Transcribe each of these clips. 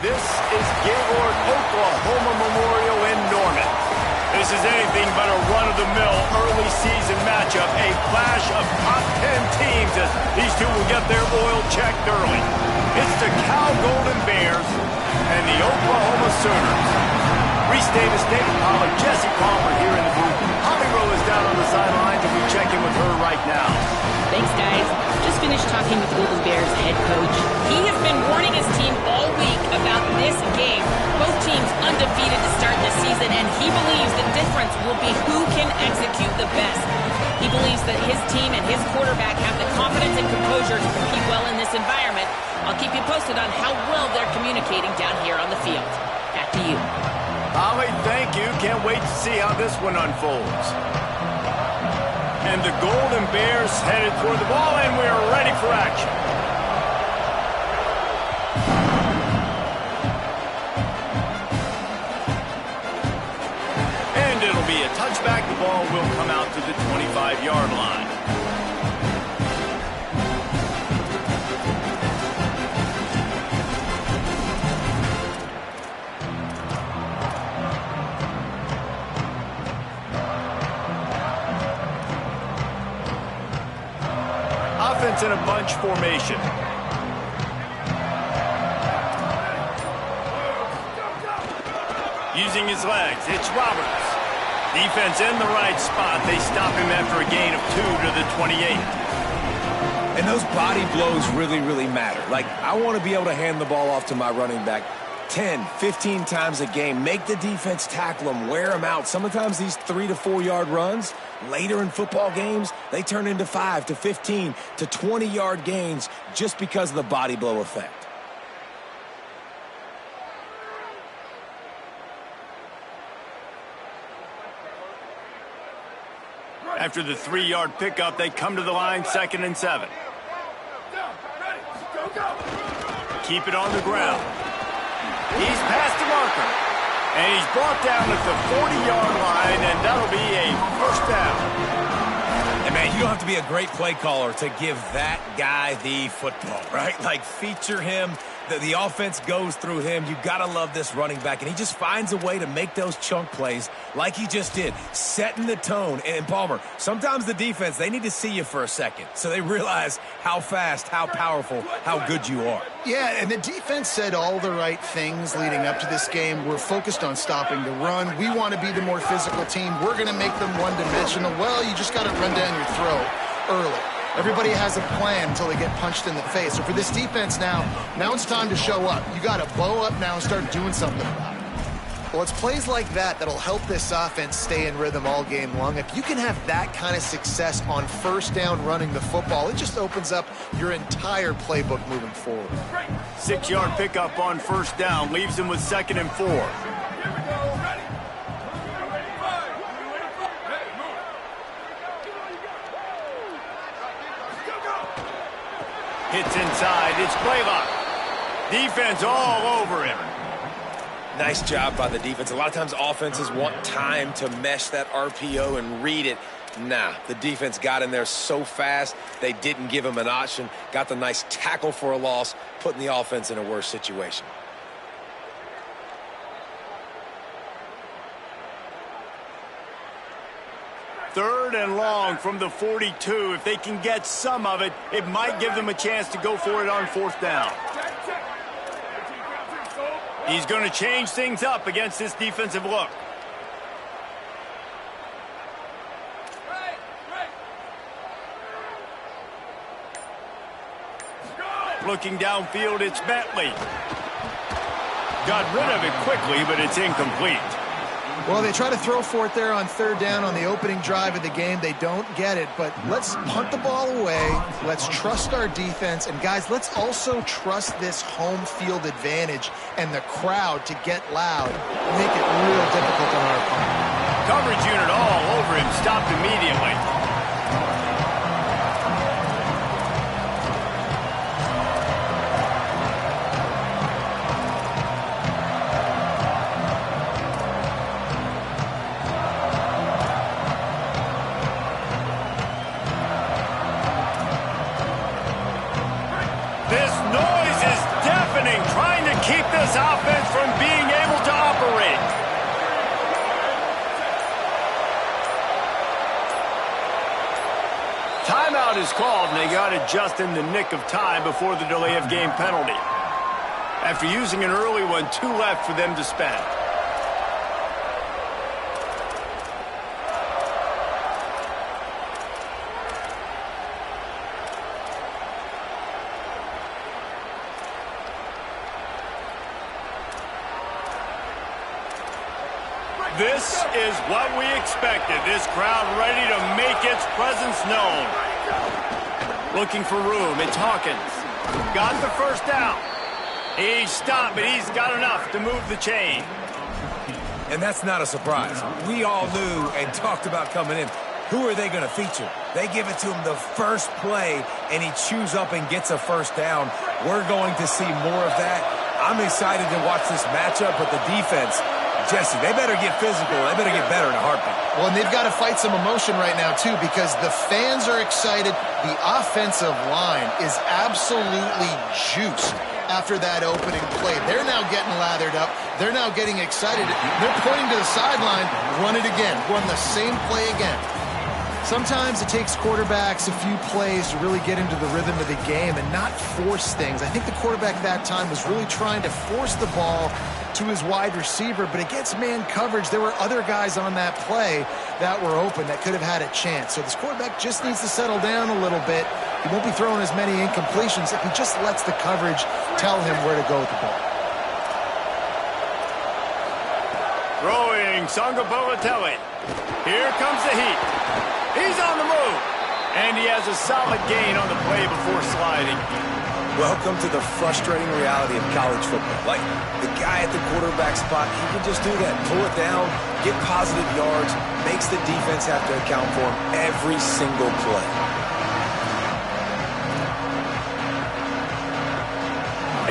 This is Gaylord Oklahoma Memorial in Norman. This is anything but a run-of-the-mill early season matchup, a clash of top 10 teams as these two will get their oil checked early. It's the Cal Golden Bears and the Oklahoma Sooners. Reese Davis, David Pollack, Jesse Palmer here in the booth. Holly Rowe is down on the sidelines, and we check in with her right now. Thanks, guys. Just finished talking with the Golden Bears head coach. He has been warning his team all week about this game. Both teams undefeated to start the season, and he believes the difference will be who can execute the best. He believes that his team and his quarterback have the confidence and composure to compete well in this environment. I'll keep you posted on how well they're communicating down here on the field. Back to you. Holly, thank you. Can't wait to see how this one unfolds. And the Golden Bears headed toward the ball, and we're ready for action. And it'll be a touchback. The ball will come out to the 25-yard line. Offense in a bunch formation. Using his legs, it's Roberts. Defense in the right spot. They stop him after a gain of 2 to the 28. And those body blows really, really matter. Like, I want to be able to hand the ball off to my running back 10, 15 times a game. Make the defense tackle them, wear them out. Sometimes these 3 to 4 yard runs, later in football games, they turn into 5 to 15 to 20 yard gains just because of the body blow effect. After the 3-yard pickup, they come to the line, 2nd and 7. Keep it on the ground. He's past the marker. And he's brought down at the 40-yard line, and that'll be a first down. And, man, you don't have to be a great play caller to give that guy the football, right? Like, feature him. The offense goes through him. You got to love this running back. And he just finds a way to make those chunk plays like he just did, setting the tone. And, Palmer, sometimes the defense, they need to see you for a second so they realize how fast, how powerful, how good you are. Yeah, and the defense said all the right things leading up to this game. We're focused on stopping the run. We want to be the more physical team. We're going to make them one-dimensional. Well, you just got to run down your throat early. Everybody has a plan until they get punched in the face. So for this defense now it's time to show up. You got to blow up now and start doing something about it. Well, it's plays like that that'll help this offense stay in rhythm all game long. If you can have that kind of success on first down running the football, it just opens up your entire playbook moving forward. 6-yard pickup on first down leaves him with 2nd and 4. Hits inside. It's Blaylock. Defense all over him. Nice job by the defense. A lot of times offenses want time to mesh that RPO and read it. Nah, the defense got in there so fast, they didn't give him an option. Got the nice tackle for a loss, putting the offense in a worse situation. Third and long from the 42. If they can get some of it, it might give them a chance to go for it on fourth down. He's going to change things up against this defensive look. Looking downfield, it's Bentley. Got rid of it quickly, but it's incomplete. Well, they try to throw for it there on third down on the opening drive of the game. They don't get it, but let's punt the ball away. Let's trust our defense. And, guys, let's also trust this home field advantage and the crowd to get loud and make it real difficult on our opponent. Coverage unit all over him, stopped immediately. throwing, trying to keep this offense from being able to operate. Timeout is called, and they got it just in the nick of time before the delay of game penalty. After using an early one, 2 left for them to spend. This is what we expected. This crowd ready to make its presence known. Looking for room. It's Hawkins. Got the first down. He stopped, but he's got enough to move the chain. And that's not a surprise. We all knew and talked about coming in. Who are they going to feature? They give it to him the first play, and he chews up and gets a first down. We're going to see more of that. I'm excited to watch this matchup, but the defense, Jesse, they better get physical. They better get better in a heartbeat. Well, and they've got to fight some emotion right now, too, because the fans are excited. The offensive line is absolutely juiced after that opening play. They're now getting lathered up. They're now getting excited. They're pointing to the sideline. Run it again. Run the same play again. Sometimes it takes quarterbacks a few plays to really get into the rhythm of the game and not force things. I think the quarterback that time was really trying to force the ball to his wide receiver, but against man coverage, there were other guys on that play that were open that could have had a chance. So this quarterback just needs to settle down a little bit. He won't be throwing as many incompletions if he just lets the coverage tell him where to go with the ball. Throwing Songa Boateng. Here comes the heat. He's on the move. And he has a solid gain on the play before sliding. Welcome to the frustrating reality of college football. Like, the guy at the quarterback spot, he can just do that. Pull it down, get positive yards, makes the defense have to account for him every single play.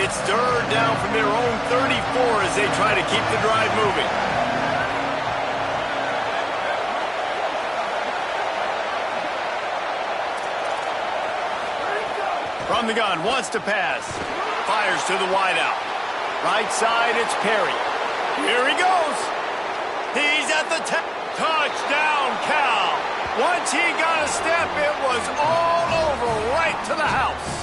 It's third down from their own 34 as they try to keep the drive moving. From the gun, wants to pass. Fires to the wideout. Right side, it's Perry. Here he goes. He's at the touchdown, Cal. Once he got a step, it was all over, right to the house.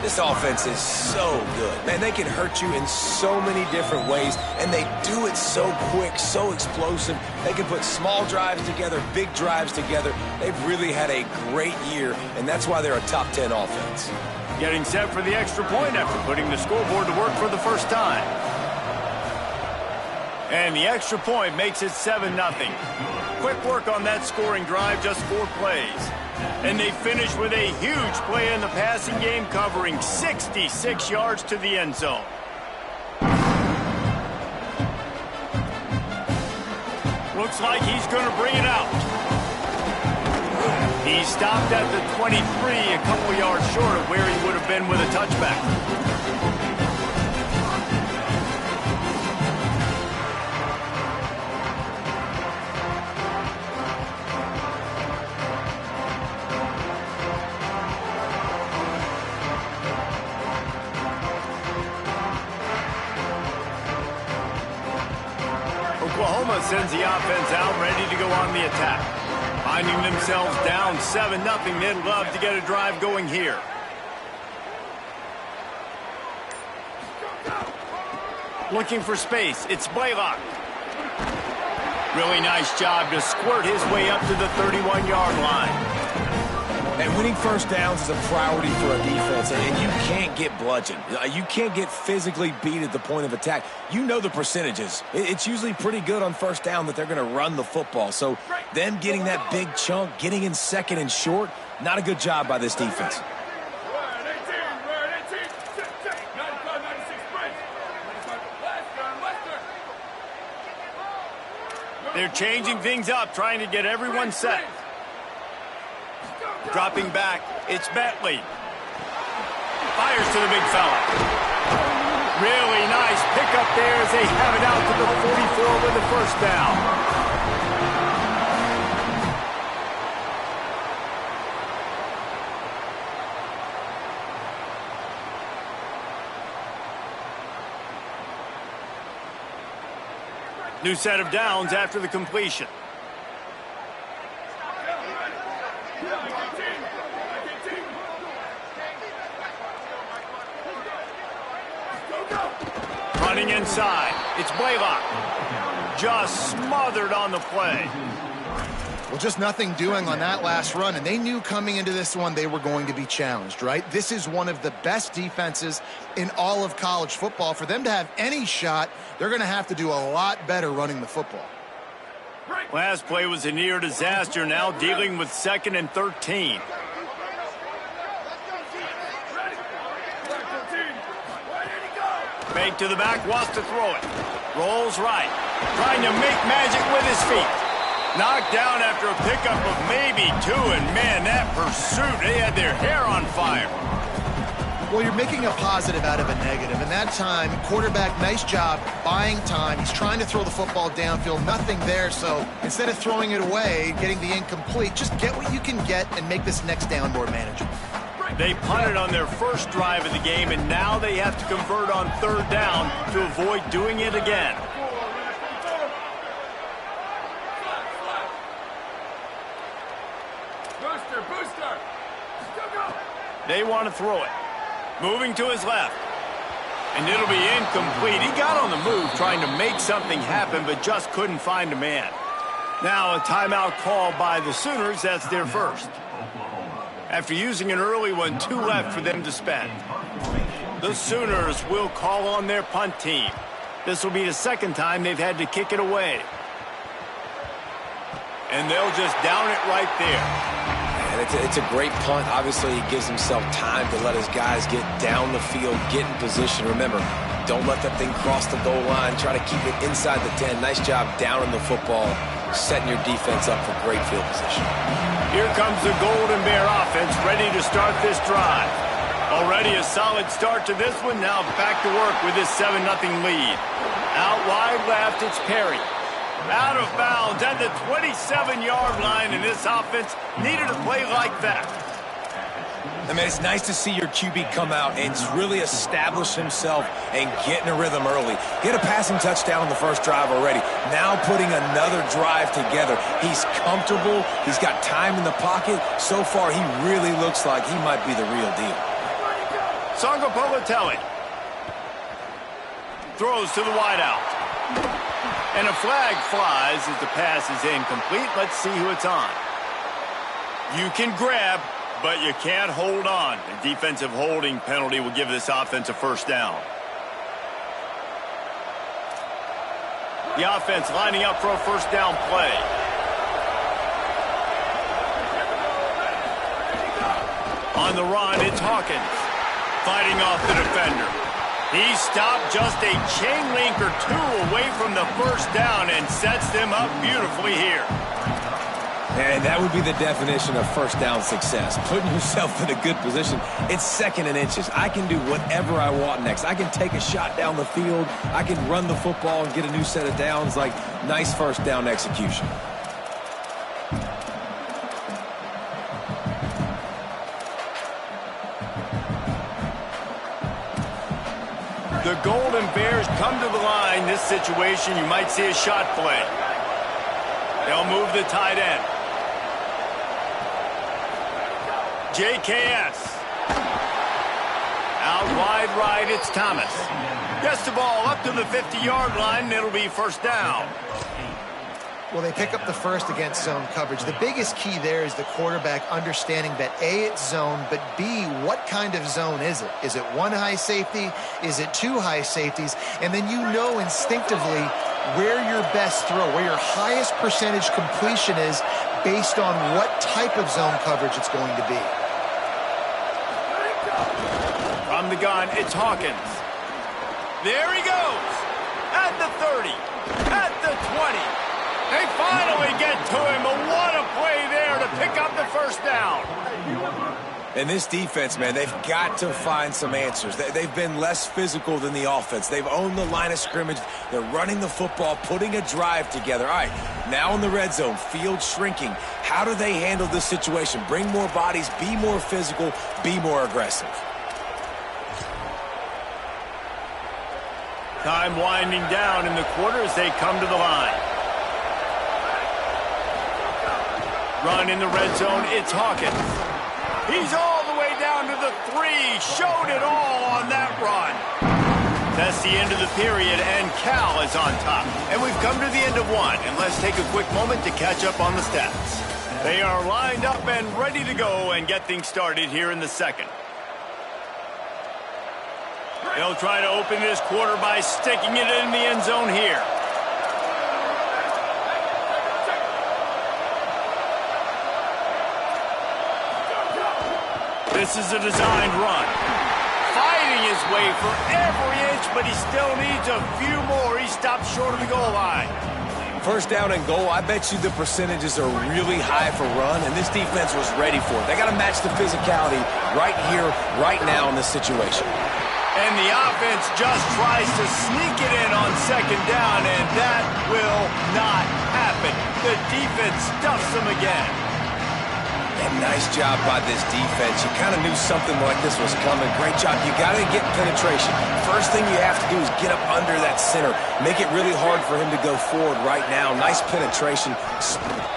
This offense is so good. Man, they can hurt you in so many different ways, and they do it so quick, so explosive. They can put small drives together, big drives together. They've really had a great year, and that's why they're a top 10 offense. Getting set for the extra point after putting the scoreboard to work for the first time. And the extra point makes it 7-0. Quick work on that scoring drive, just 4 plays. And they finish with a huge play in the passing game, covering 66 yards to the end zone. Looks like he's going to bring it out. He stopped at the 23, a couple yards short of where he would have been with a touchback. Oklahoma sends the offense out, ready to go on the attack. Finding themselves down 7-0, they'd love to get a drive going here. Looking for space, it's Blaylock. Really nice job to squirt his way up to the 31-yard line. And winning first downs is a priority for a defense, and you can't get bludgeoned. You can't get physically beat at the point of attack. You know the percentages. It's usually pretty good on first down that they're going to run the football. So them getting that big chunk, getting in second and short, not a good job by this defense. They're changing things up, trying to get everyone set. Dropping back, it's Bentley. Fires to the big fella. Really nice pickup there as they have it out to the 44 with the first down. New set of downs after the completion. Running inside. It's Blaylock. Just smothered on the play. Well, just nothing doing on that last run, and they knew coming into this one they were going to be challenged, right? This is one of the best defenses in all of college football. For them to have any shot, they're going to have to do a lot better running the football. Last play was a near disaster, now dealing with 2nd and 13. Fake to the back, wants to throw it. Rolls right. Trying to make magic with his feet. Knocked down after a pickup of maybe 2, and man, that pursuit, they had their hair on fire. Well, you're making a positive out of a negative, and that time, quarterback, nice job buying time. He's trying to throw the football downfield, nothing there, so instead of throwing it away, getting the incomplete, just get what you can get and make this next down more manageable. They punted on their first drive of the game, and now they have to convert on 3rd down to avoid doing it again. They want to throw it. Moving to his left. And it'll be incomplete. He got on the move trying to make something happen, but just couldn't find a man. Now a timeout call by the Sooners. That's their first. After using an early one, 2 left for them to spend. The Sooners will call on their punt team. This will be the 2nd time they've had to kick it away. And they'll just down it right there. It's a great punt. Obviously, he gives himself time to let his guys get down the field, get in position. Remember, don't let that thing cross the goal line. Try to keep it inside the 10. Nice job down in the football, setting your defense up for great field position. Here comes the Golden Bear offense, ready to start this drive. Already a solid start to this one. Now back to work with this 7-0 lead. Out wide left, it's Perry. Out of bounds at the 27-yard line, and this offense needed a play like that. I mean, it's nice to see your QB come out and really establish himself and get in a rhythm early. Get a passing touchdown on the first drive already. Now putting another drive together. He's comfortable. He's got time in the pocket. So far, he really looks like he might be the real deal. Songo Politelli throws to the wideout. And a flag flies as the pass is incomplete. Let's see who it's on. You can grab, but you can't hold on. A defensive holding penalty will give this offense a 1st down. The offense lining up for a 1st down play. On the run, it's Hawkins fighting off the defender. He stopped just a chain link or 2 away from the 1st down and sets them up beautifully here. And that would be the definition of 1st down success. Putting yourself in a good position. It's 2nd and inches. I can do whatever I want next. I can take a shot down the field. I can run the football and get a new set of downs. Like, nice 1st down execution. The Golden Bears come to the line. This situation, you might see a shot play. They'll move the tight end. JKS. Out wide right, it's Thomas. Gets the ball up to the 50-yard line, and it'll be 1st down. Well, they pick up the 1st against zone coverage. The biggest key there is the quarterback understanding that A, it's zone, but B, what kind of zone is it? Is it 1 high safety? Is it 2 high safeties? And then you know instinctively where your best throw, where your highest percentage completion is based on what type of zone coverage it's going to be. From the gun, it's Hawkins. There he goes. At the 30. At the 20. They finally get to him, but what a play there to pick up the 1st down. And this defense, man, they've got to find some answers. They've been less physical than the offense. They've owned the line of scrimmage. They're running the football, putting a drive together. All right, now in the red zone, field shrinking. How do they handle this situation? Bring more bodies, be more physical, be more aggressive. Time winding down in the quarter as they come to the line. Run in the red zone, it's Hawkins. He's all the way down to the 3. Showed it all on that run. That's the end of the period, and Cal is on top. And we've come to the end of one, and let's take a quick moment to catch up on the stats. They are lined up and ready to go and get things started here in the second. They'll try to open this quarter by sticking it in the end zone here. This is a designed run. Fighting his way for every inch, but he still needs a few more. He stops short of the goal line. First down and goal, I bet you the percentages are really high for run, and this defense was ready for it. They got to match the physicality right here, right now in this situation. And the offense just tries to sneak it in on second down, and that will not happen. The defense stuffs them again. And nice job by this defense. You kind of knew something like this was coming. Great job. You got to get penetration. First thing you have to do is get up under that center. Make it really hard for him to go forward right now. Nice penetration.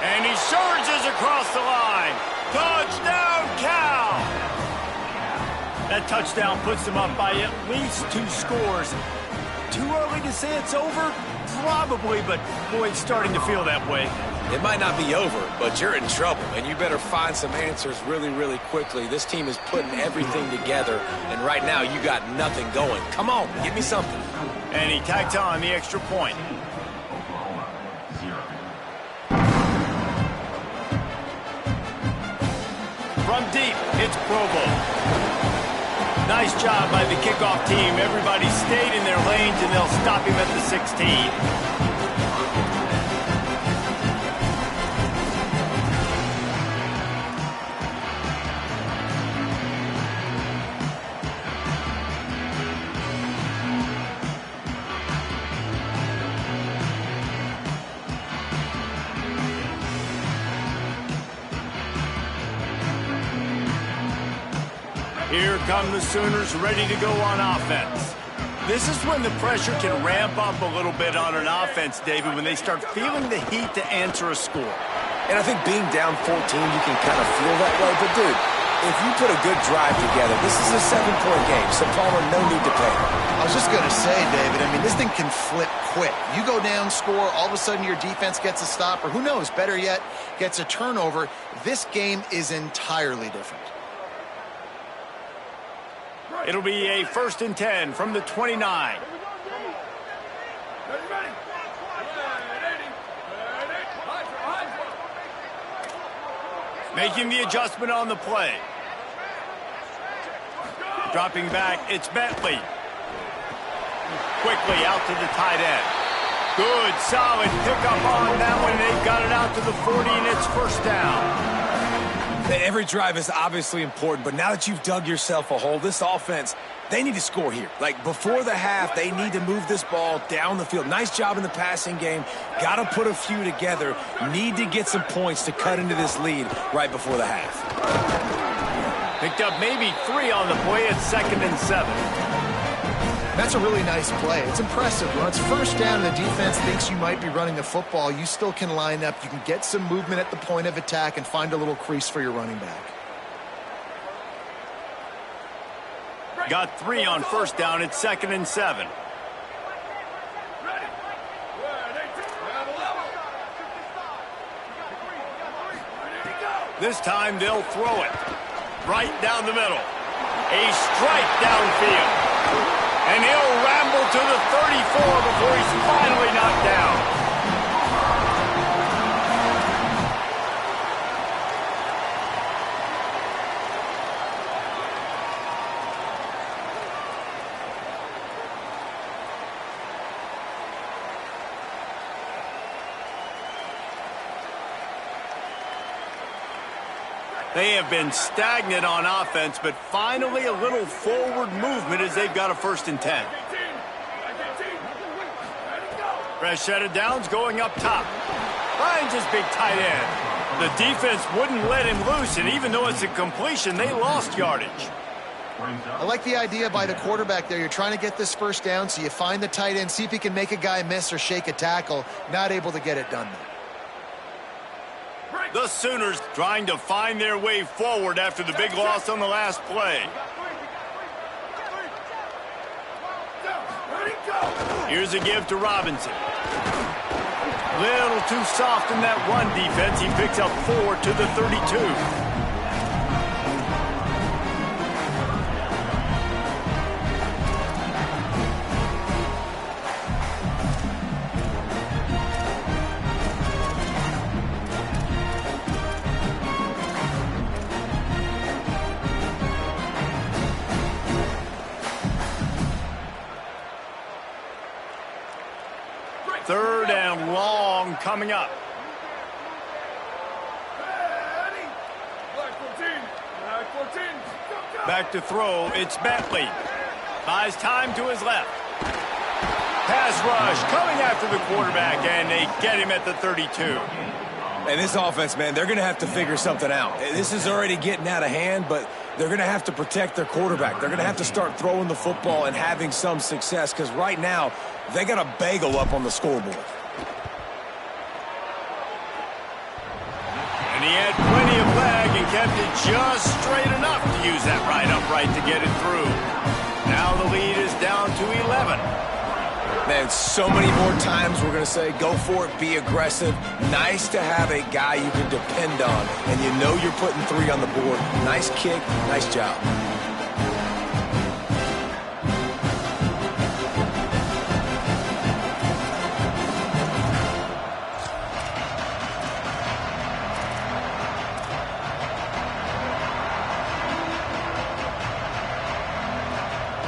And he surges across the line. Touchdown, Cal! That touchdown puts them up by at least 2 scores. Too early to say it's over? Probably, but boy, it's starting to feel that way. It might not be over, but you're in trouble, and you better find some answers really, really quickly. This team is putting everything together, and right now you got nothing going. Come on, give me something. And he tacked on the extra point. From deep, it's Provo. Nice job by the kickoff team. Everybody stayed in their lanes, and they'll stop him at the 16. Here come the Sooners ready to go on offense. This is when the pressure can ramp up a little bit on an offense, David, when they start feeling the heat to answer a score. And I think being down 14, you can kind of feel that way. But, dude, if you put a good drive together, this is a 7-point game, so Palmer, no need to panic. I was just going to say, David, I mean, this thing can flip quick. You go down, score, all of a sudden your defense gets a stop, or who knows, better yet, gets a turnover. This game is entirely different. It'll be a 1st and 10 from the 29. Making the adjustment on the play. Dropping back, it's Bentley. Quickly out to the tight end. Good, solid pickup on that one. They've got it out to the 40, and it's 1st down. Every drive is obviously important, but now that you've dug yourself a hole, this offense, they need to score here. Like, before the half, they need to move this ball down the field. Nice job in the passing game. Got to put a few together. Need to get some points to cut into this lead right before the half. Picked up maybe 3 on the play at 2nd and 7. That's a really nice play. It's impressive. When it's 1st down and the defense thinks you might be running the football, you still can line up. You can get some movement at the point of attack and find a little crease for your running back. Got 3 on 1st down. It's 2nd and 7. This time they'll throw it right down the middle. A strike downfield. And he'll ramble to the 34 before he's finally knocked down. They have been stagnant on offense, but finally a little forward movement as they've got a 1st and 10. Fresh set of downs going up top. Finds his big tight end. The defense wouldn't let him loose, and even though it's a completion, they lost yardage. I like the idea by the quarterback there. You're trying to get this first down, so you find the tight end, see if he can make a guy miss or shake a tackle. Not able to get it done there. The Sooners trying to find their way forward after the big loss on the last play. Here's a give to Robinson. Little too soft in that run defense. He picks up 4 to the 32. Third and long coming up. Back to throw. It's Bentley. Buys time to his left. Pass rush coming after the quarterback, and they get him at the 32. And this offense, man, they're going to have to figure something out. This is already getting out of hand, but they're going to have to protect their quarterback. They're going to have to start throwing the football and having some success, because right now they got a bagel up on the scoreboard. And he had plenty of leg and kept it just straight enough to use that right upright to get it through. Now the lead is down to 11. Man, so many more times we're going to say, go for it, be aggressive. Nice to have a guy you can depend on, and you know you're putting 3 on the board. Nice kick, nice job.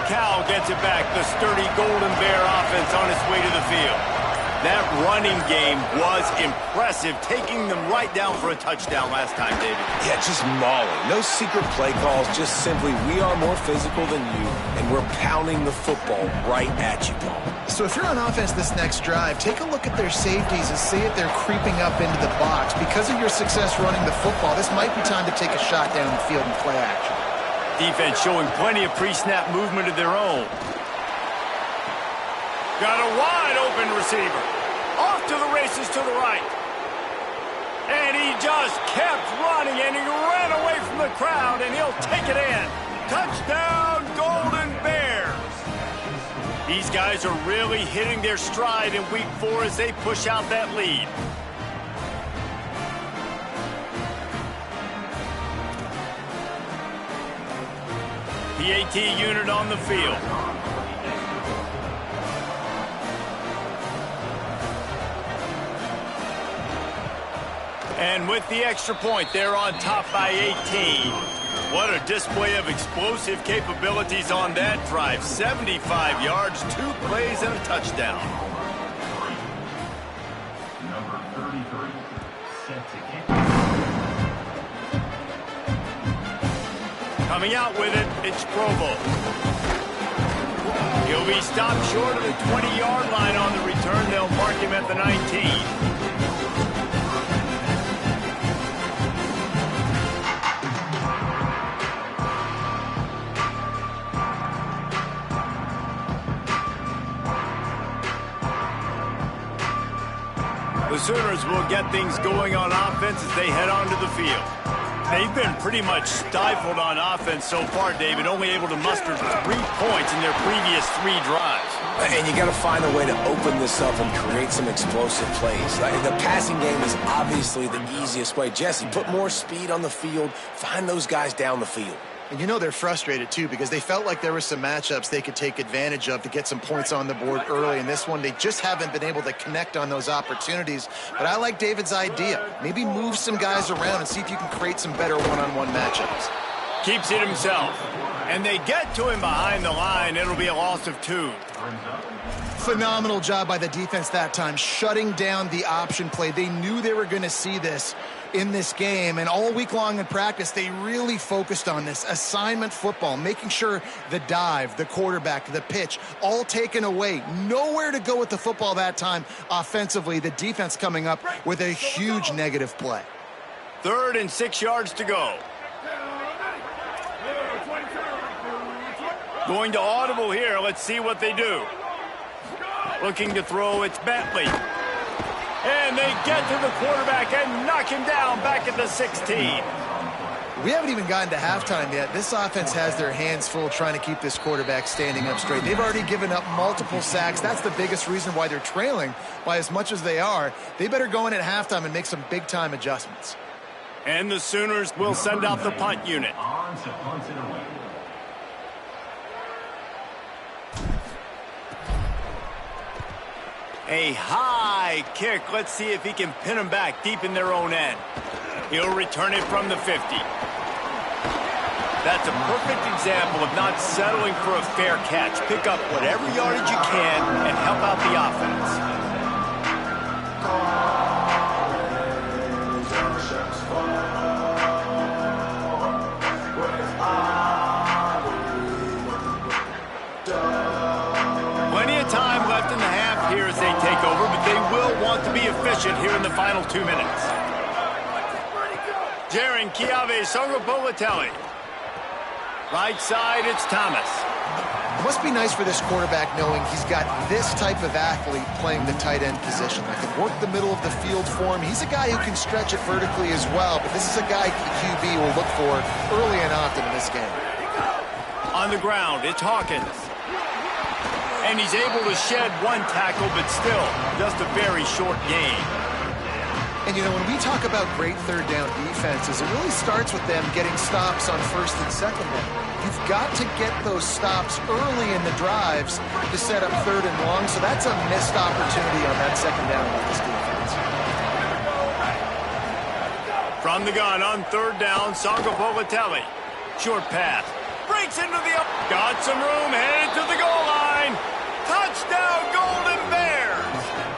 Cal gets it back. The sturdy Golden Bear offense on its way to the field. That running game was impressive, taking them right down for a touchdown last time, David. Yeah, just mauling. No secret play calls, just simply we are more physical than you, and we're pounding the football right at you, Paul. So if you're on offense this next drive, take a look at their safeties and see if they're creeping up into the box. Because of your success running the football, this might be time to take a shot down the field and play action. Defense showing plenty of pre-snap movement of their own. Got a wide open receiver. Off to the races to the right. And he just kept running, and he ran away from the crowd, and he'll take it in. Touchdown, Golden Bears. These guys are really hitting their stride in week 4 as they push out that lead. PAT unit on the field. And with the extra point, they're on top by 18. What a display of explosive capabilities on that drive. 75 yards, 2 plays, and a touchdown. Number 33, set to kick. Coming out with it, it's Provo. He'll be stopped short of the 20-yard line on the return. They'll mark him at the 19. The Sooners will get things going on offense as they head onto the field. They've been pretty much stifled on offense so far, David, only able to muster 3 points in their previous 3 drives. And you got to find a way to open this up and create some explosive plays. Like, the passing game is obviously the easiest way. Jesse, put more speed on the field, find those guys down the field. And you know they're frustrated, too, because they felt like there were some matchups they could take advantage of to get some points on the board early. In this one, they just haven't been able to connect on those opportunities. But I like David's idea. Maybe move some guys around and see if you can create some better one-on-one matchups. Keeps it himself. And they get to him behind the line. It'll be a loss of 2. Phenomenal job by the defense that time, shutting down the option play. They knew they were going to see this in this game, and all week long in practice, they really focused on this assignment football, making sure the dive, the quarterback, the pitch, all taken away. Nowhere to go with the football that time offensively. The defense coming up with a huge negative play. 3rd and 6 yards to go. Going to audible here. Let's see what they do. Looking to throw, it's Bentley. And they get to the quarterback and knock him down back at the 16. We haven't even gotten to halftime yet. This offense has their hands full trying to keep this quarterback standing up straight. They've already given up multiple sacks. That's the biggest reason why they're trailing by as much as they are. They better go in at halftime and make some big-time adjustments. And the Sooners will send out the punt unit. On to punt it away. A high kick. Let's see if he can pin them back deep in their own end. He'll return it from the 50. That's a perfect example of not settling for a fair catch. Pick up whatever yardage you can and help out the offense. Plenty of time left in the half here as they take over, but they will want to be efficient here in the final 2 minutes. Jaron Keave-Songapolatelli. Right side, it's Thomas. It must be nice for this quarterback knowing he's got this type of athlete playing the tight end position. That can work the middle of the field for him. He's a guy who can stretch it vertically as well, but this is a guy QB will look for early and often in this game. On the ground, it's Hawkins. And he's able to shed one tackle, but still, just a very short gain. And, you know, when we talk about great third down defenses, it really starts with them getting stops on first and second down. You've got to get those stops early in the drives to set up third and long, so that's a missed opportunity on that second down by this defense. From the gun on third down, Songapolatelli. Short pass. Breaks into the up. Got some room, headed to the goal line. Touchdown, Golden Bears!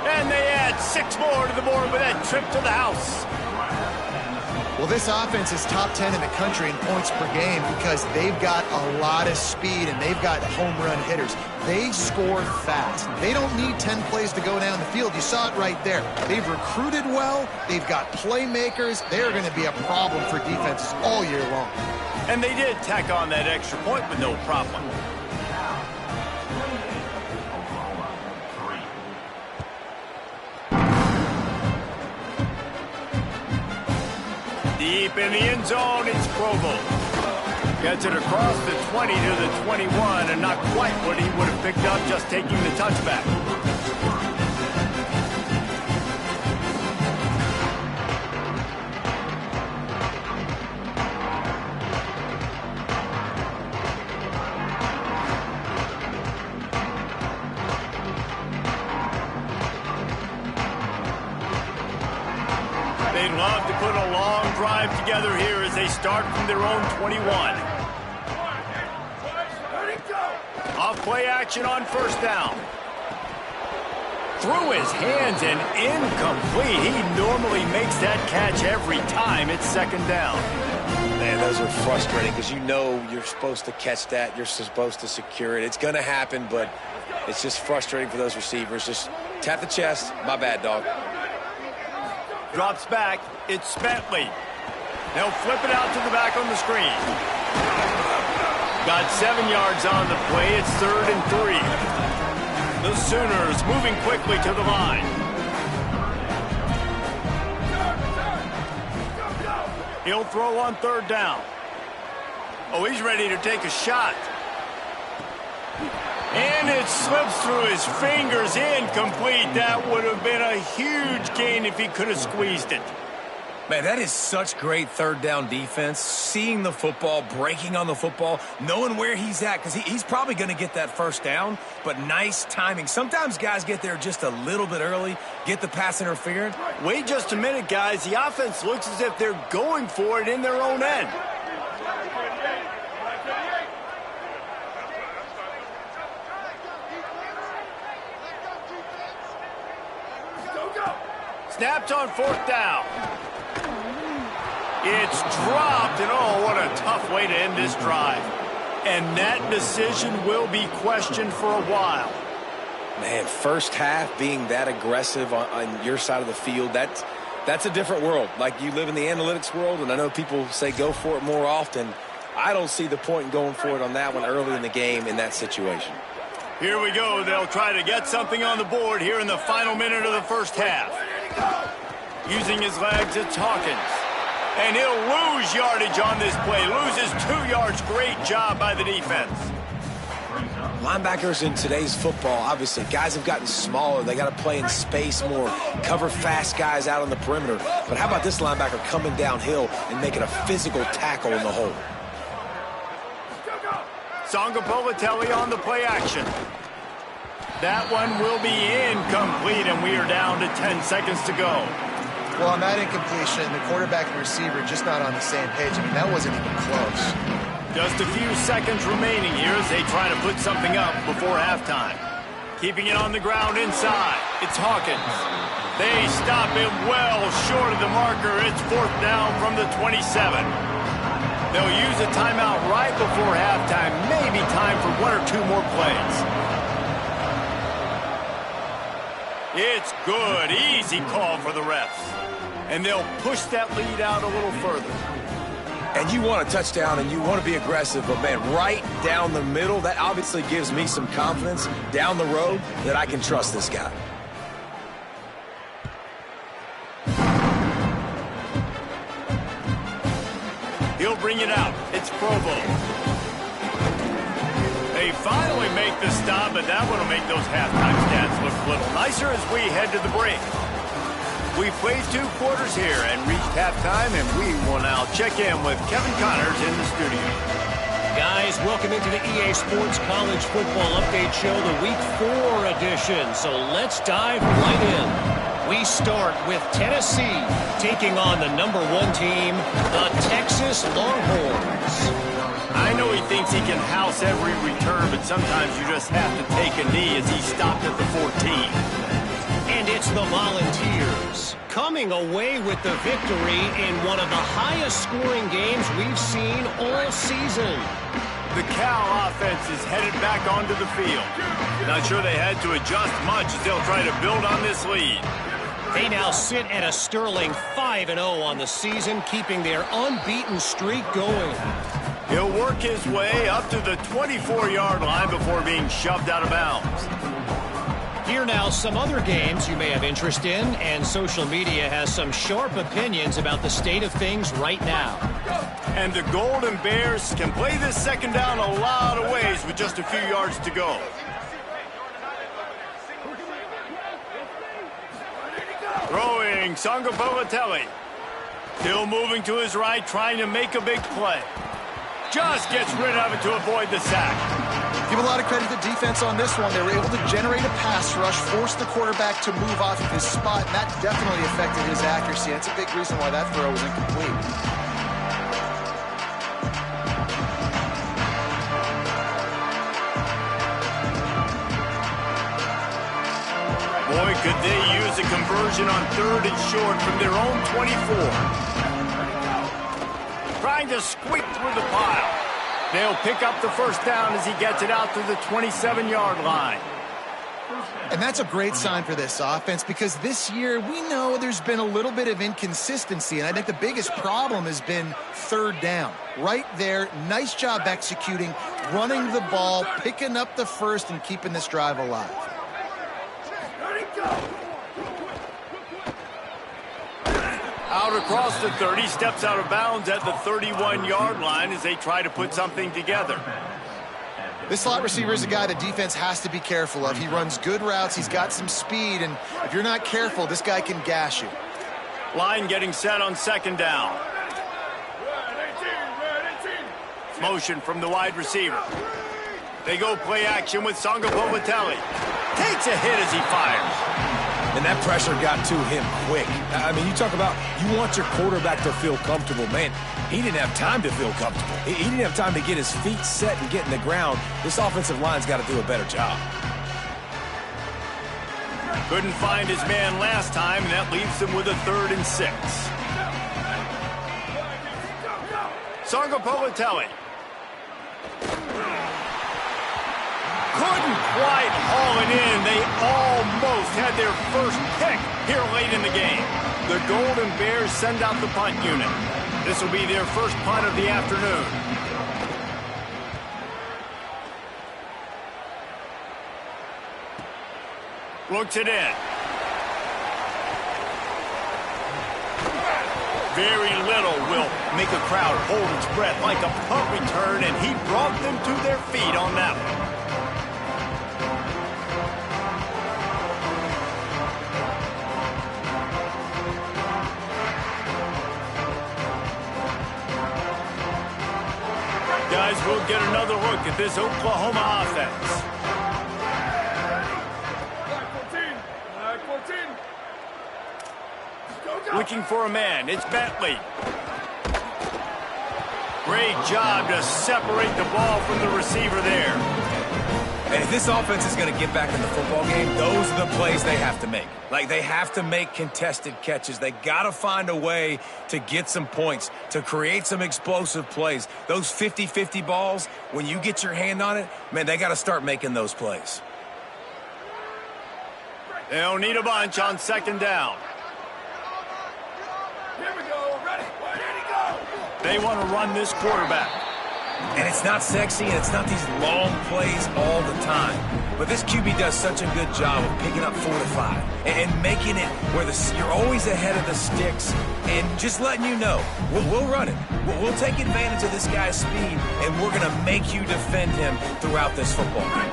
And they add 6 more to the board with that trip to the house. Well, this offense is top 10 in the country in points per game because they've got a lot of speed and they've got home run hitters. They score fast. They don't need 10 plays to go down the field. You saw it right there. They've recruited well. They've got playmakers. They're going to be a problem for defenses all year long. And they did tack on that extra point with no problem. Deep in the end zone, it's Provo. Gets it across the 20 to the 21, and not quite what he would have picked up just taking the touchback. They'd love to put a long drive together here as they start from their own 21. Off play action on first down. Through his hands and incomplete. He normally makes that catch every time it's second down. Man, those are frustrating because you know you're supposed to catch that. You're supposed to secure it. It's going to happen, but it's just frustrating for those receivers. Just tap the chest. My bad, dog. Drops back. It's Bentley. They'll flip it out to the back on the screen. Got 7 yards on the play. It's 3rd and 3. The Sooners moving quickly to the line. He'll throw on third down. Oh, he's ready to take a shot. And it slips through his fingers, incomplete. That would have been a huge gain if he could have squeezed it. Man, that is such great third down defense. Seeing the football, breaking on the football, knowing where he's at, because he's probably going to get that first down, but nice timing. Sometimes guys get there just a little bit early, get the pass interference. Wait just a minute, guys. The offense looks as if they're going for it in their own end. Snapped on fourth down. It's dropped, and oh, what a tough way to end this drive. And that decision will be questioned for a while. Man, first half being that aggressive on your side of the field, that's a different world. Like, you live in the analytics world, and I know people say go for it more often. I don't see the point in going for it on that one early in the game in that situation. Here we go. They'll try to get something on the board here in the final minute of the first half. Using his legs, it's Hawkins. And he'll lose yardage on this play. Loses 2 yards. Great job by the defense. Linebackers in today's football, obviously, guys have gotten smaller. They got to play in space more, cover fast guys out on the perimeter. But how about this linebacker coming downhill and making a physical tackle in the hole? Sangapolatelli on the play action. That one will be incomplete, and we are down to 10 seconds to go. Well, on that incompletion, the quarterback and receiver just not on the same page. I mean, that wasn't even close. Just a few seconds remaining here as they try to put something up before halftime. Keeping it on the ground inside. It's Hawkins. They stop him well short of the marker. It's 4th down from the 27. They'll use a timeout right before halftime. Maybe time for 1 or 2 more plays. It's good. Easy call for the refs. And they'll push that lead out a little further. And you want a touchdown and you want to be aggressive, but man, right down the middle, that obviously gives me some confidence down the road that I can trust this guy. He'll bring it out. It's Provo. They finally make the stop, but that one will make those halftime stats look a little nicer as we head to the break. We've played 2 quarters here and reached halftime, and we will now check in with Kevin Connors in the studio. Guys, welcome into the EA Sports College Football Update Show, the Week 4 edition. So let's dive right in. We start with Tennessee taking on the number 1 team, the Texas Longhorns. I know he thinks he can house every return, but sometimes you just have to take a knee as he stopped at the 14. And it's the Volunteers coming away with the victory in one of the highest scoring games we've seen all season. The Cal offense is headed back onto the field. Not sure they had to adjust much as they'll try to build on this lead. They now sit at a sterling 5-0 on the season, keeping their unbeaten streak going. He'll work his way up to the 24-yard line before being shoved out of bounds. Here now, some other games you may have interest in, and social media has some sharp opinions about the state of things right now. And the Golden Bears can play this second down a lot of ways with just a few yards to go. Throwing Sangapolatelli. Still moving to his right, trying to make a big play. Just gets rid of it to avoid the sack. Give a lot of credit to the defense on this one. They were able to generate a pass rush, force the quarterback to move off of his spot, and that definitely affected his accuracy. That's a big reason why that throw was incomplete. Boy, could they use a conversion on 3rd and short from their own 24. Trying to squeak through the pile. They'll pick up the first down as he gets it out to the 27-yard line. And that's a great sign for this offense because this year we know there's been a little bit of inconsistency, and I think the biggest problem has been 3rd down. Right there, nice job executing, running the ball, picking up the first, and keeping this drive alive. Out across the 30, steps out of bounds at the 31-yard line as they try to put something together. This slot receiver is a guy the defense has to be careful of. He runs good routes, he's got some speed, and if you're not careful, this guy can gash you. Line getting set on 2nd down. Motion from the wide receiver. They go play action with Sangapolatelli. Takes a hit as he fires. And that pressure got to him quick. I mean, you talk about you want your quarterback to feel comfortable. Man, he didn't have time to feel comfortable. He didn't have time to get his feet set and get in the ground. This offensive line's got to do a better job. Couldn't find his man last time, and that leaves him with a 3rd and 6. Sangapolatelli. Couldn't quite haul it in. They almost had their first pick here late in the game. The Golden Bears send out the punt unit. This will be their first punt of the afternoon. Looks it in. Very little will make a crowd hold its breath like a punt return, and he brought them to their feet on that one. Guys, we'll get another look at this Oklahoma offense. Looking for a man. It's Bentley. Great job to separate the ball from the receiver there. And if this offense is going to get back in the football game, those are the plays they have to make. Like, they have to make contested catches. They got to find a way to get some points, to create some explosive plays. Those 50-50 balls, when you get your hand on it, man, they got to start making those plays. They'll need a bunch on second down. Here we go. Ready? Where did he go? They want to run this quarterback. And it's not sexy, and it's not these long plays all the time. But this QB does such a good job of picking up 4 to 5 and making it where you're always ahead of the sticks and just letting you know, we'll run it. We'll take advantage of this guy's speed, and we're going to make you defend him throughout this football game.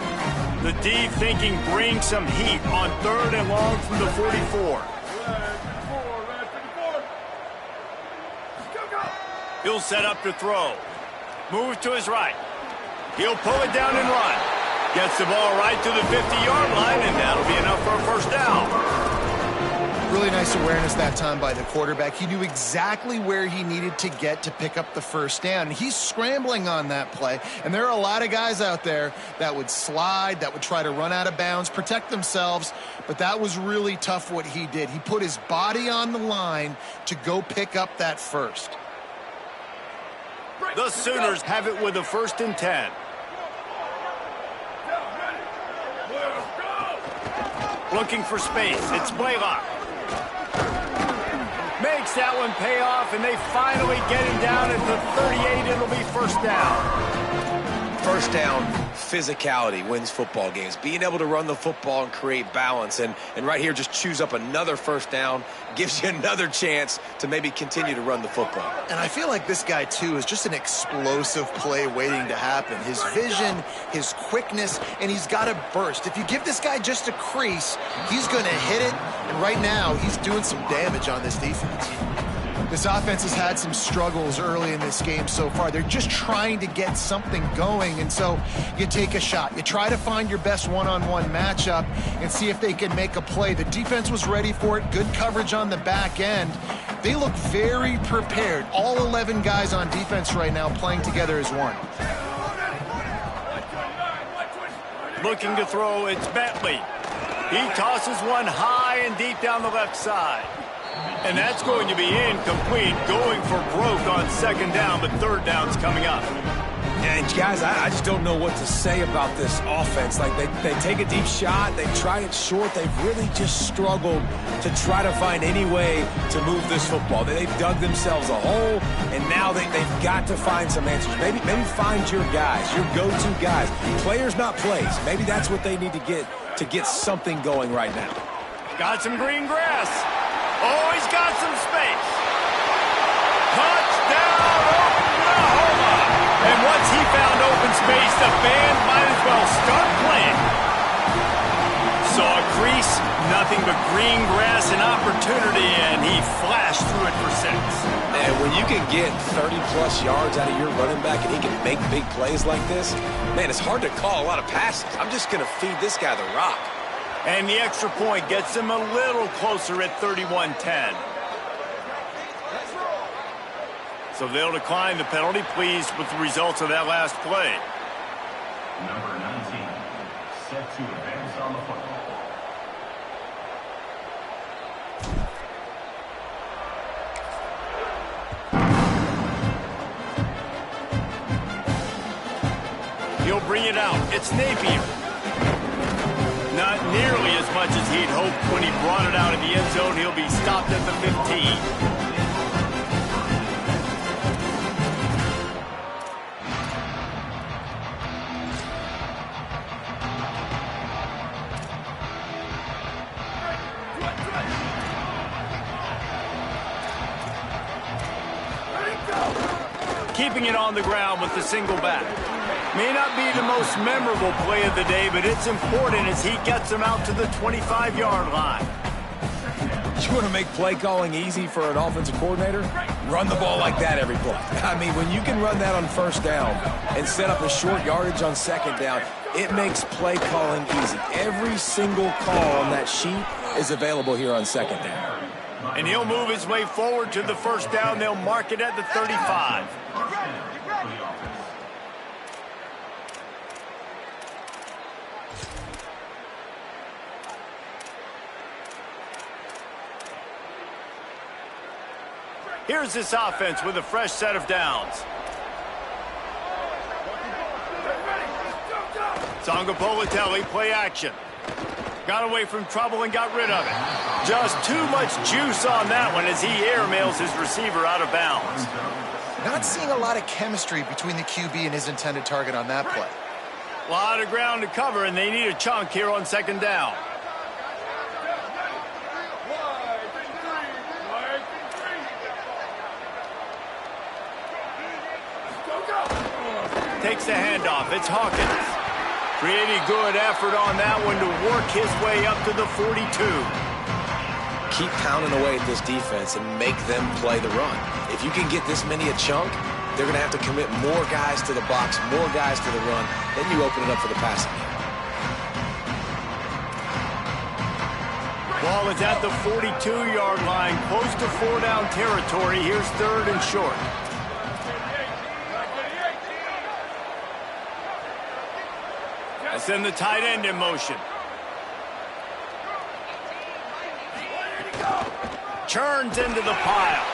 The deep thinking brings some heat on 3rd and long from the 44. He'll set up to throw. Move to his right. He'll pull it down and run. Gets the ball right to the 50-yard line, and that'll be enough for a first down. Really nice awareness that time by the quarterback. He knew exactly where he needed to get to pick up the first down. He's scrambling on that play, and there are a lot of guys out there that would slide, that would try to run out of bounds, protect themselves, but that was really tough what he did. He put his body on the line to go pick up that first. The Sooners have it with a 1st and 10. Looking for space. It's Blaylock. Makes that one pay off, and they finally get him down at the 38. It'll be first down. First down, physicality wins football games. Being able to run the football and create balance. And right here, just choose up another first down, gives you another chance to maybe continue to run the football. And I feel like this guy, too, is just an explosive play waiting to happen. His vision, his quickness, and he's got a burst. If you give this guy just a crease, he's going to hit it. And right now, he's doing some damage on this defense. This offense has had some struggles early in this game so far. They're just trying to get something going, and so you take a shot. You try to find your best one-on-one matchup and see if they can make a play. The defense was ready for it. Good coverage on the back end. They look very prepared. All 11 guys on defense right now playing together as one. Looking to throw, it's Bentley. He tosses one high and deep down the left side. And that's going to be incomplete, going for broke on second down, but third down's coming up. And guys, I just don't know what to say about this offense. Like, they take a deep shot, they try it short, they've really just struggled to try to find any way to move this football. They've dug themselves a hole, and now they've got to find some answers. Maybe find your guys, your go-to guys. Players, not plays. Maybe that's what they need to get something going right now. Got some green grass. Oh, he's got some space. Touchdown, Oklahoma. And once he found open space, the band might as well start playing. Saw a crease, nothing but green grass and opportunity, and he flashed through it for 6. And when you can get 30-plus yards out of your running back and he can make big plays like this, man, it's hard to call a lot of passes. I'm just going to feed this guy the rock. And the extra point gets him a little closer at 31-10. So they'll decline the penalty, pleased with the results of that last play. Number 19, set to advance on the football. He'll bring it out. It's Napier. Not nearly as much as he'd hoped when he brought it out in the end zone. He'll be stopped at the 15. keeping it on the ground with the single back. May not be the most memorable play of the day, but it's important as he gets them out to the 25-yard line. You want to make play calling easy for an offensive coordinator? Run the ball like that every play. I mean, when you can run that on first down and set up a short yardage on second down, it makes play calling easy. Every single call on that sheet is available here on second down. And he'll move his way forward to the first down. They'll mark it at the 35. Here's this offense with a fresh set of downs. Tonga Politelli, play action. Got away from trouble and got rid of it. Just too much juice on that one as he airmails his receiver out of bounds. Not seeing a lot of chemistry between the QB and his intended target on that play. A lot of ground to cover, and they need a chunk here on second down. Takes the handoff. It's Hawkins. Pretty good effort on that one to work his way up to the 42. Keep pounding away at this defense and make them play the run. If you can get this many a chunk, they're going to have to commit more guys to the box, more guys to the run. Then you open it up for the passing game. Ball is at the 42-yard line, close to 4-down territory. Here's third and short. Send the tight end in motion. Churns into the pile.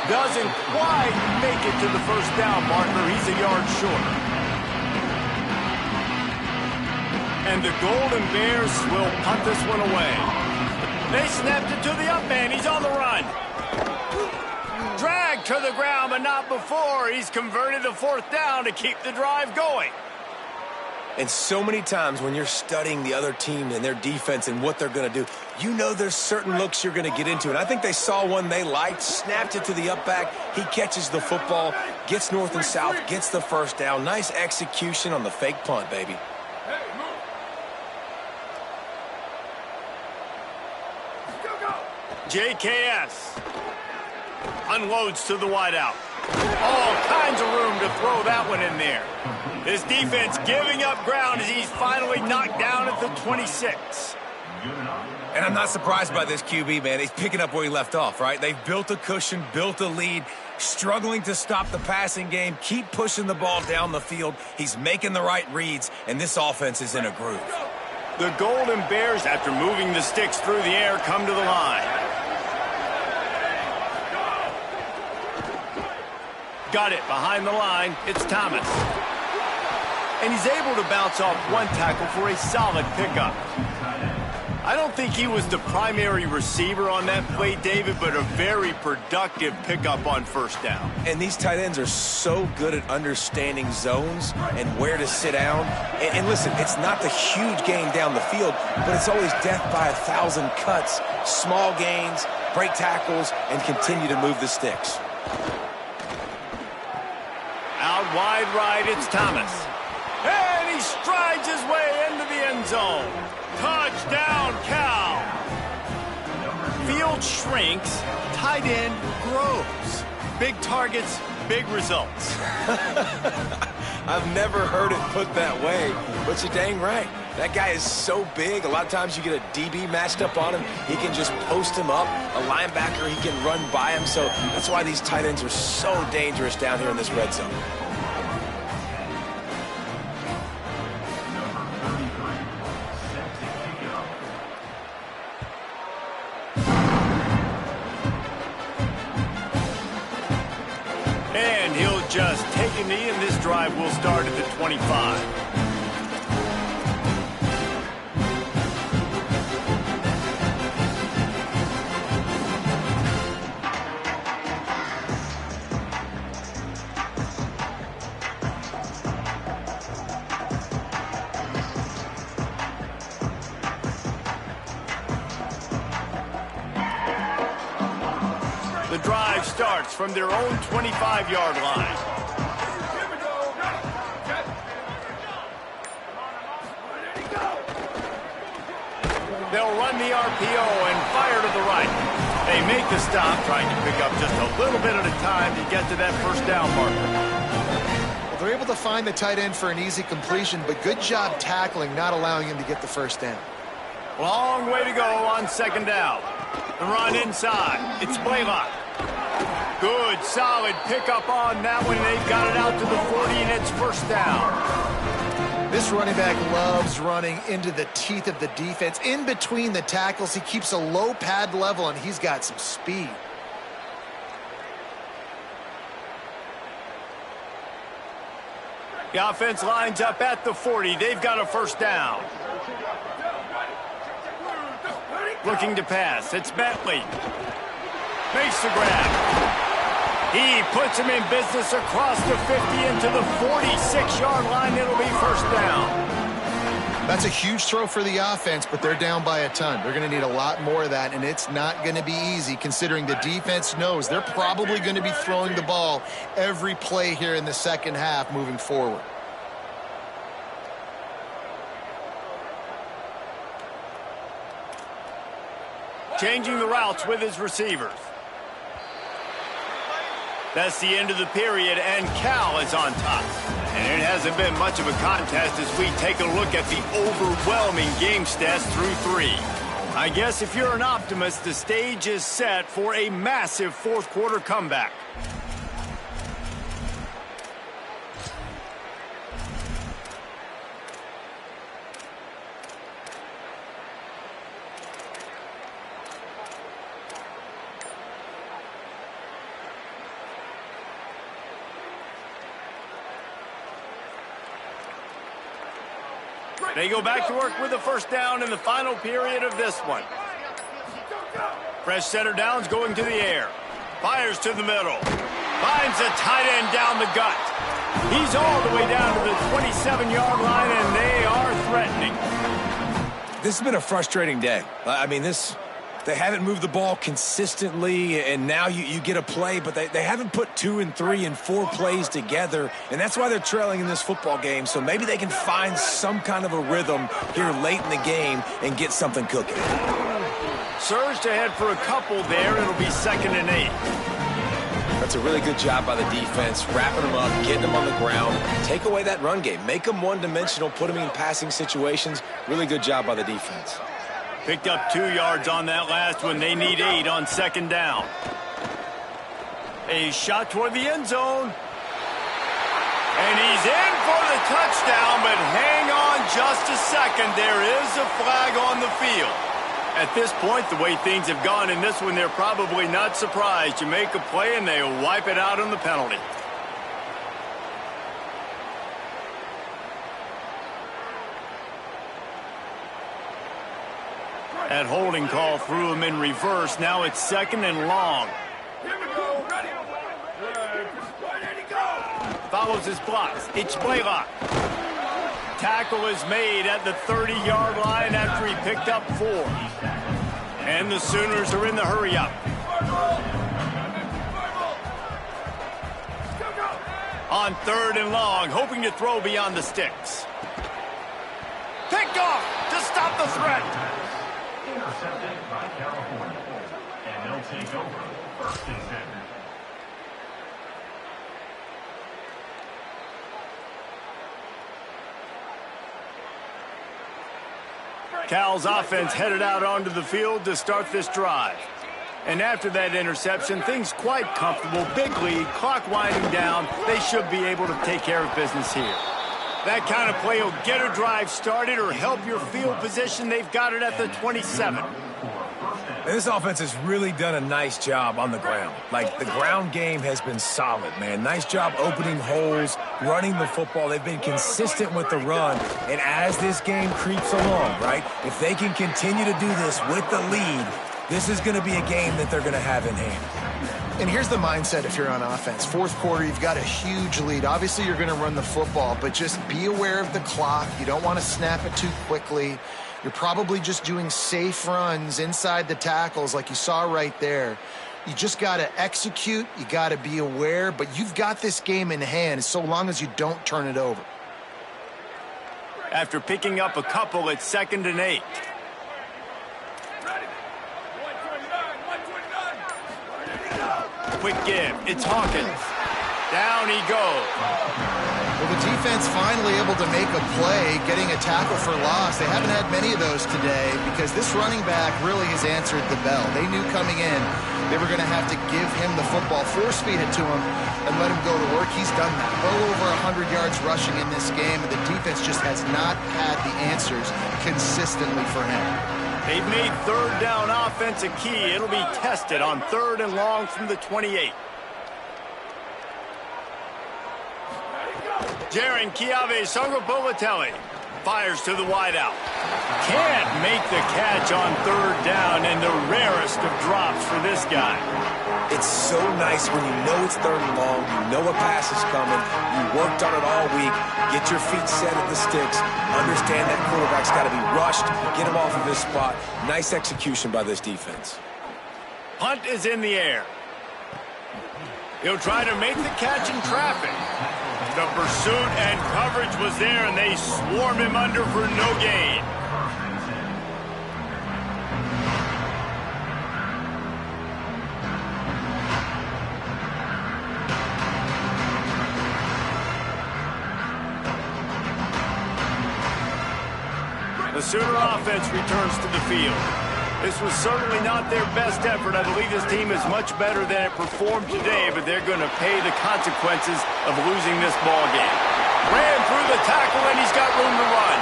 Doesn't quite make it to the first down marker. He's a yard short. And the Golden Bears will punt this one away. They snapped it to the up man. He's on the run. Dragged to the ground, but not before. He's converted the fourth down to keep the drive going. And so many times when you're studying the other team and their defense and what they're going to do, you know there's certain looks you're going to get into. And I think they saw one they liked, snapped it to the up back. He catches the football, gets north and south, gets the first down. Nice execution on the fake punt, baby. JKS unloads to the wideout. All kinds of room to throw that one in there. His defense giving up ground as he's finally knocked down at the 26. And I'm not surprised by this QB, man. He's picking up where he left off, right? They've built a cushion, built a lead, struggling to stop the passing game, keep pushing the ball down the field. He's making the right reads, and this offense is in a groove. The Golden Bears, after moving the sticks through the air, come to the line. Got it behind the line. It's Thomas. And he's able to bounce off one tackle for a solid pickup. I don't think he was the primary receiver on that play, David, but a very productive pickup on first down. And these tight ends are so good at understanding zones and where to sit down. And listen, it's not the huge gain down the field, but it's always death by 1,000 cuts, small gains, break tackles, and continue to move the sticks. Out wide right, it's Thomas. And he strides his way into the end zone. Touchdown, Cal. Field shrinks, tight end grows. Big targets, big results. I've never heard it put that way, but you're dang right. That guy is so big, a lot of times you get a DB matched up on him. He can just post him up. A linebacker, he can run by him. So that's why these tight ends are so dangerous down here in this red zone. And he'll just take a knee, and this drive will start at the 25. The drive starts from their own 25-yard line. They'll run the RPO and fire to the right. They make the stop, trying to pick up just a little bit at a time to get to that first down marker. Well, they're able to find the tight end for an easy completion, but good job tackling, not allowing him to get the first down. Long way to go on second down. The run inside. It's Blaylock. Good, solid pickup on that one. They've got it out to the 40, and it's first down. This running back loves running into the teeth of the defense. In between the tackles, he keeps a low pad level, and he's got some speed. The offense lines up at the 40. They've got a first down. Looking to pass. It's Bentley. Makes the grab. He puts him in business across the 50 into the 46-yard line. It'll be first down. That's a huge throw for the offense, but they're down by a ton. They're going to need a lot more of that, and it's not going to be easy considering the defense knows they're probably going to be throwing the ball every play here in the second half moving forward. Changing the routes with his receivers. That's the end of the period, and Cal is on top. And it hasn't been much of a contest as we take a look at the overwhelming game stats through 3. I guess if you're an optimist, the stage is set for a massive fourth-quarter comeback. They go back to work with the first down in the final period of this one. Fresh center downs going to the air. Fires to the middle. Finds a tight end down the gut. He's all the way down to the 27-yard line, and they are threatening. This has been a frustrating day. I mean, they haven't moved the ball consistently, and now you get a play, but they haven't put 2 and 3 and 4 plays together, and that's why they're trailing in this football game. So maybe they can find some kind of a rhythm here late in the game and get something cooking. Surged ahead for a couple there. It'll be 2nd and 8. That's a really good job by the defense, wrapping them up, getting them on the ground. Take away that run game. Make them one-dimensional, put them in passing situations. Really good job by the defense. Picked up 2 yards on that last one. They need 8 on second down. A shot toward the end zone. And he's in for the touchdown, but hang on just a second. There is a flag on the field. At this point, the way things have gone in this one, they're probably not surprised. You make a play and they wipe it out on the penalty. That holding call threw him in reverse. Now it's 2nd and long. Here we go. Ready. Ready to go. Follows his blocks. It's Blaylock. Tackle is made at the 30-yard line after he picked up 4. And the Sooners are in the hurry-up. On 3rd and long, hoping to throw beyond the sticks. Picked off to stop the threat. Intercepted by California. And they'll take over 1st and 10. Cal's offense headed out onto the field to start this drive. And after that interception, things quite comfortable. Big lead, clock winding down. They should be able to take care of business here. That kind of play will get a drive started or help your field position. They've got it at the 27. And this offense has really done a nice job on the ground. Like, the ground game has been solid, man. Nice job opening holes, running the football. They've been consistent with the run. And as this game creeps along, right, if they can continue to do this with the lead, this is going to be a game that they're going to have in hand. And here's the mindset if you're on offense. 4th quarter, you've got a huge lead. Obviously, you're going to run the football, but just be aware of the clock. You don't want to snap it too quickly. You're probably just doing safe runs inside the tackles like you saw right there. You just got to execute. You got to be aware, but you've got this game in hand so long as you don't turn it over. after picking up a couple at 2nd and 8. Quick give. It's Hawkins. Down he goes. Well, the defense finally able to make a play, getting a tackle for loss. They haven't had many of those today because this running back really has answered the bell. They knew coming in they were going to have to give him the football, force-feed it to him, and let him go to work. He's done that. Well over 100 yards rushing in this game, and the defense just has not had the answers consistently for him. They've made 3rd down offense a key. It'll be tested on 3rd and long from the 28. Jaron Chiave Sangapolatelli fires to the wideout. Can't make the catch on 3rd down, and the rarest of drops for this guy. It's so nice when you know it's 3rd and long, you know a pass is coming, you worked on it all week, get your feet set at the sticks, understand that quarterback's got to be rushed, get him off of his spot. Nice execution by this defense. Punt is in the air. He'll try to make the catch in traffic. The pursuit and coverage was there, and they swarm him under for no gain. The Sooner offense returns to the field. This was certainly not their best effort. I believe this team is much better than it performed today, but they're going to pay the consequences of losing this ball game. Ran through the tackle, and he's got room to run.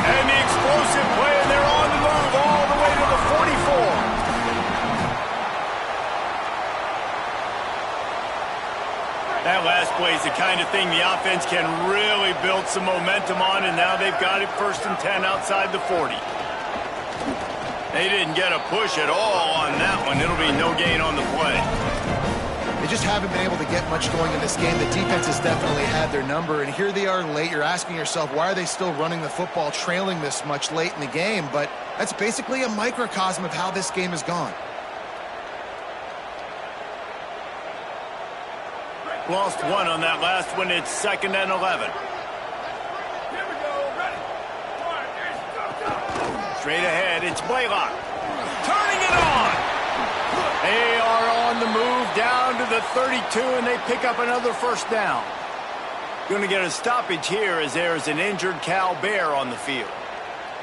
And the explosive play, and they're on the move all the way to the 44. That last play is the kind of thing the offense can really build some momentum on, and now they've got it 1st and 10 outside the 40. They didn't get a push at all on that one. It'll be no gain on the play. They just haven't been able to get much going in this game. The defense has definitely had their number, and here they are late. You're asking yourself, why are they still running the football, trailing this much late in the game? But that's basically a microcosm of how this game has gone. Lost one on that last one. It's 2nd and 11. Straight ahead, it's Blaylock. Turning it on. They are on the move down to the 32, and they pick up another 1st down. Going to get a stoppage here as there is an injured Cal Bear on the field.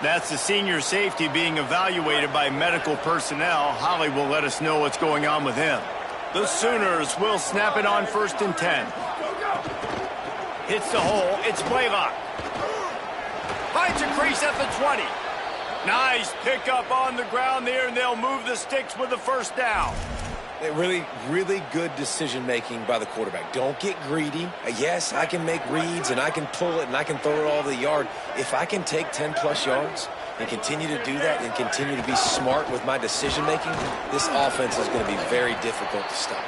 That's the senior safety being evaluated by medical personnel. Holly will let us know what's going on with him. The Sooners will snap it on 1st and 10. Hits the hole. It's Blaylock. Finds a crease at the 20. Nice pickup on the ground there, and they'll move the sticks with the 1st down. Really, really good decision-making by the quarterback. Don't get greedy. Yes, I can make reads, and I can pull it, and I can throw it all over the yard. If I can take 10-plus yards and continue to do that and continue to be smart with my decision-making, this offense is going to be very difficult to stop.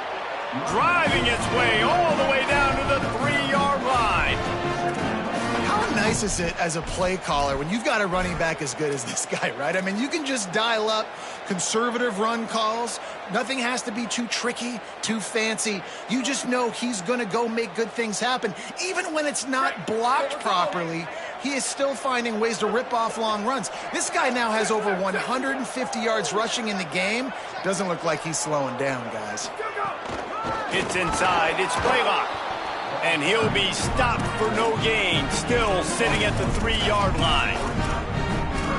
Driving its way all the way down to the 3-yard line. How nice is it as a play caller when you've got a running back as good as this guy, right? I mean, you can just dial up conservative run calls. Nothing has to be too tricky, too fancy. You just know he's going to go make good things happen. Even when it's not blocked properly, he is still finding ways to rip off long runs. This guy now has over 150 yards rushing in the game. Doesn't look like he's slowing down, guys. It's inside. It's Blaylock. And he'll be stopped for no gain, still sitting at the 3-yard line.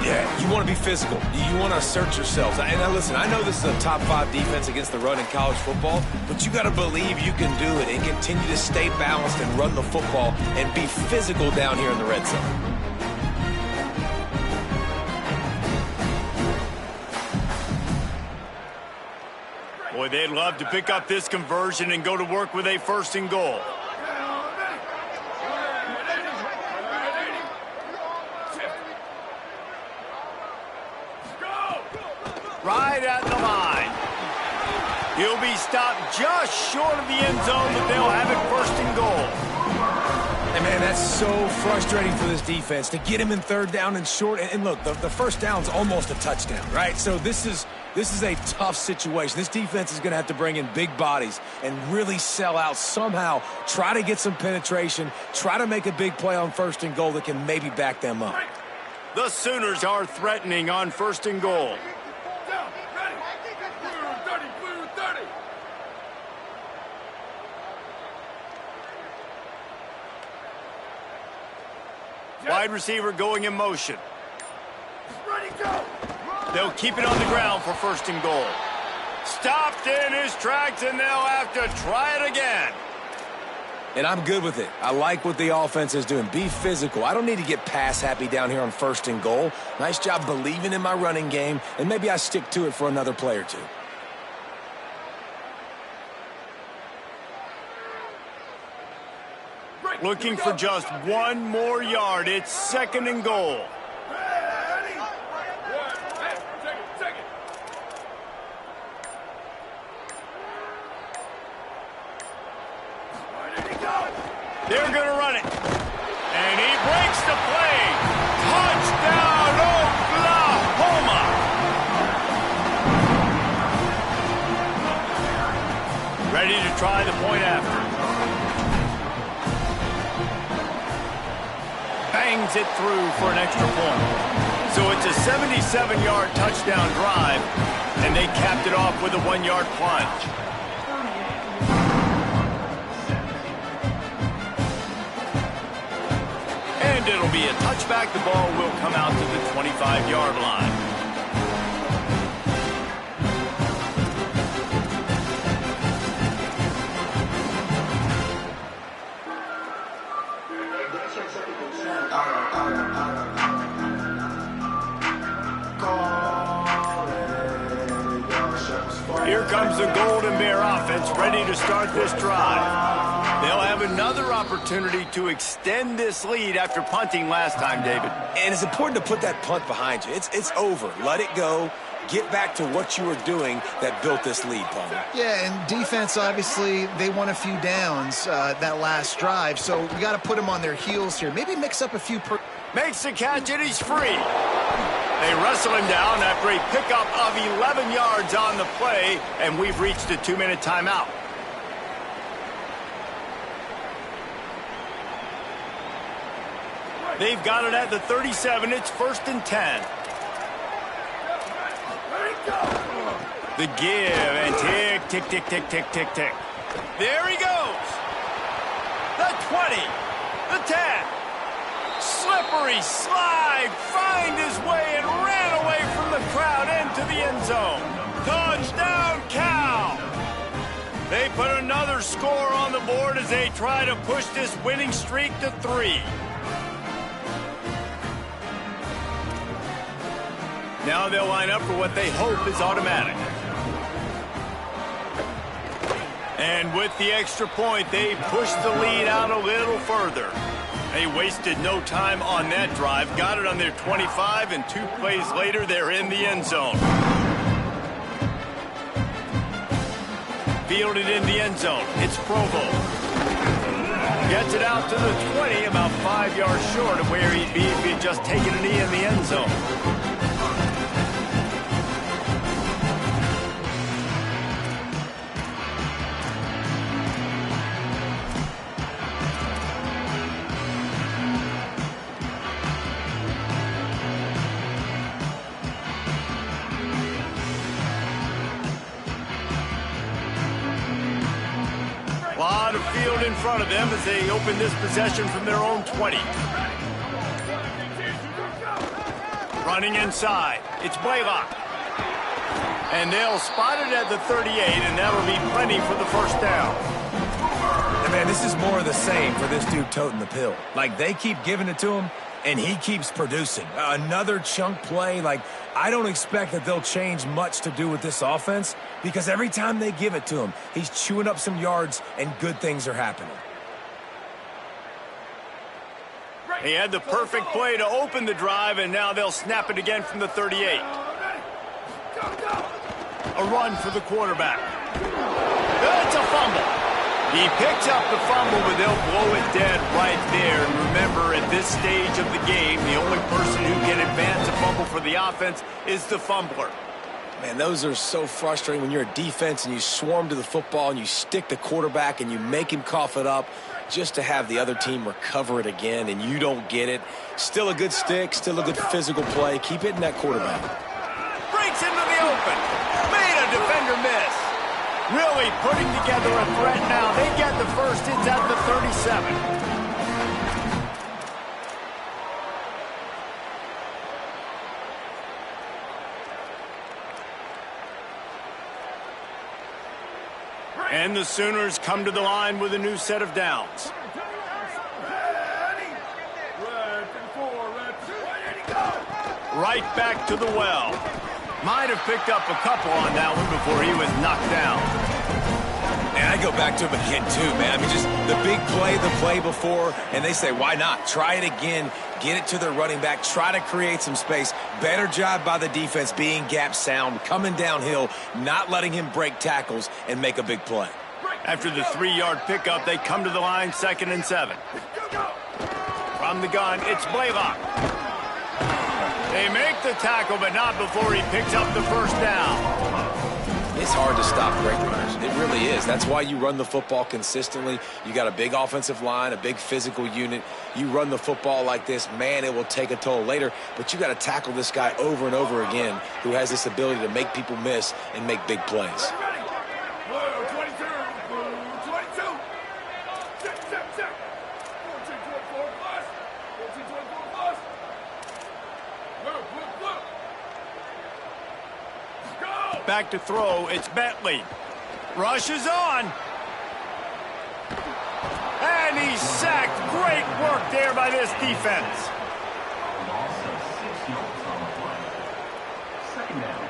Yeah, you want to be physical. You want to assert yourselves. And now listen, I know this is a top 5 defense against the run in college football, but you got to believe you can do it and continue to stay balanced and run the football and be physical down here in the red zone. Boy, they'd love to pick up this conversion and go to work with a 1st and goal. Right at the line. He'll be stopped just short of the end zone, but they'll have it 1st and goal. And man, that's so frustrating for this defense to get him in 3rd down and short. And look, the 1st down's almost a touchdown, right? So this is This is a tough situation. This defense is going to have to bring in big bodies and really sell out somehow, try to get some penetration, try to make a big play on 1st and goal that can maybe back them up. The Sooners are threatening on 1st and goal. Down, ready. Blue 30. Wide receiver going in motion. Ready, go. They'll keep it on the ground for 1st and goal. Stopped in his tracks, and they'll have to try it again. And I'm good with it. I like what the offense is doing. Be physical. I don't need to get pass happy down here on 1st and goal. Nice job believing in my running game, and maybe I stick to it for another play or two. Looking for just 1 more yard. It's 2nd and goal. Take it. Ready to go. They're going to run it. And he breaks the play. Touchdown, Oklahoma. Ready to try the point after. Bangs it through for an extra point. So it's a 77-yard touchdown drive, and they capped it off with a 1-yard plunge. And it'll be a touchback. The ball will come out to the 25-yard line. Here comes the Golden Bear offense ready to start this drive. They'll have another opportunity to extend this lead after punting last time, David. And it's important to put that punt behind you. It's over. Let it go. Get back to what you were doing that built this lead, Palmer. Yeah, and defense, obviously, they won a few downs that last drive, so we got to put them on their heels here. Maybe mix up a few... Makes the catch, and he's free. They wrestle him down after a pickup of 11 yards on the play, and we've reached a 2-minute timeout. They've got it at the 37. It's 1st and 10. The give and tick. There he goes. The 20. The 10. Slippery slide. Find his way and ran away from the crowd into the end zone. Touchdown, Cal. They put another score on the board as they try to push this winning streak to 3. Now they'll line up for what they hope is automatic. And with the extra point, they push the lead out a little further. They wasted no time on that drive. Got it on their 25, and 2 plays later, they're in the end zone. Fielded in the end zone. It's Provo. Gets it out to the 20, about 5 yards short of where he'd be if he'd just taken a knee in the end zone. A lot of field in front of them as they open this possession from their own 20. Running inside. It's Blaylock. And they'll spot it at the 38, and that'll be plenty for the first down. And man, this is more of the same for this dude toting the pill. Like, they keep giving it to him, and he keeps producing. Another chunk play. Like, I don't expect that they'll change much to do with this offense because every time they give it to him, he's chewing up some yards and good things are happening. He had the perfect play to open the drive, and now they'll snap it again from the 38. A run for the quarterback. That's a fumble. He picks up the fumble, but they'll blow it dead right there. And remember, at this stage of the game, the only person who can advance a fumble for the offense is the fumbler. Man, those are so frustrating when you're a defense and you swarm to the football and you stick the quarterback and you make him cough it up just to have the other team recover it again and you don't get it. Still a good stick, still a good physical play. Keep hitting that quarterback. Breaks into the open. Made a defender miss. Really putting together a threat now. They get the first. It's at the 37. And the Sooners come to the line with a new set of downs. Right back to the well. Might have picked up a couple on that one before he was knocked down. And I go back to him again, too, man. I mean, just the big play, the play before, and they say, why not? Try it again. Get it to their running back. Try to create some space. Better job by the defense being gap sound, coming downhill, not letting him break tackles and make a big play. After the 3-yard pickup, they come to the line 2nd and 7. From the gun, it's Blaylock. They make the tackle, but not before he picks up the first down. It's hard to stop great runners. It really is. That's why you run the football consistently. You got a big offensive line, a big physical unit. You run the football like this, man, it will take a toll later. But you got to tackle this guy over and over again who has this ability to make people miss and make big plays. Back to throw, it's Bentley. Rush is on. And he's sacked. Great work there by this defense. Loss of 6 yards on the play. 2nd down.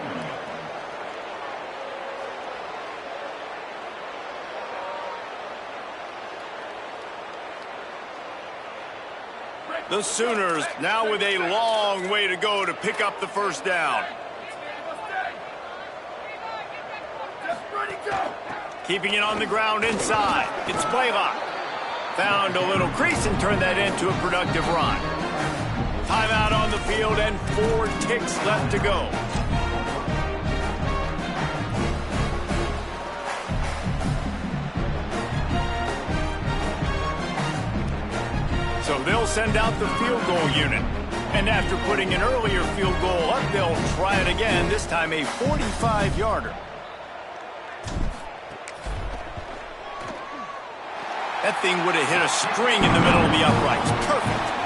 The Sooners now with a long way to go to pick up the first down. Keeping it on the ground inside. It's Blaylock. Found a little crease and turned that into a productive run. Timeout on the field and 4 ticks left to go. So they'll send out the field goal unit. And after putting an earlier field goal up, they'll try it again, this time a 45-yarder. That thing would have hit a string in the middle of the uprights. Perfect.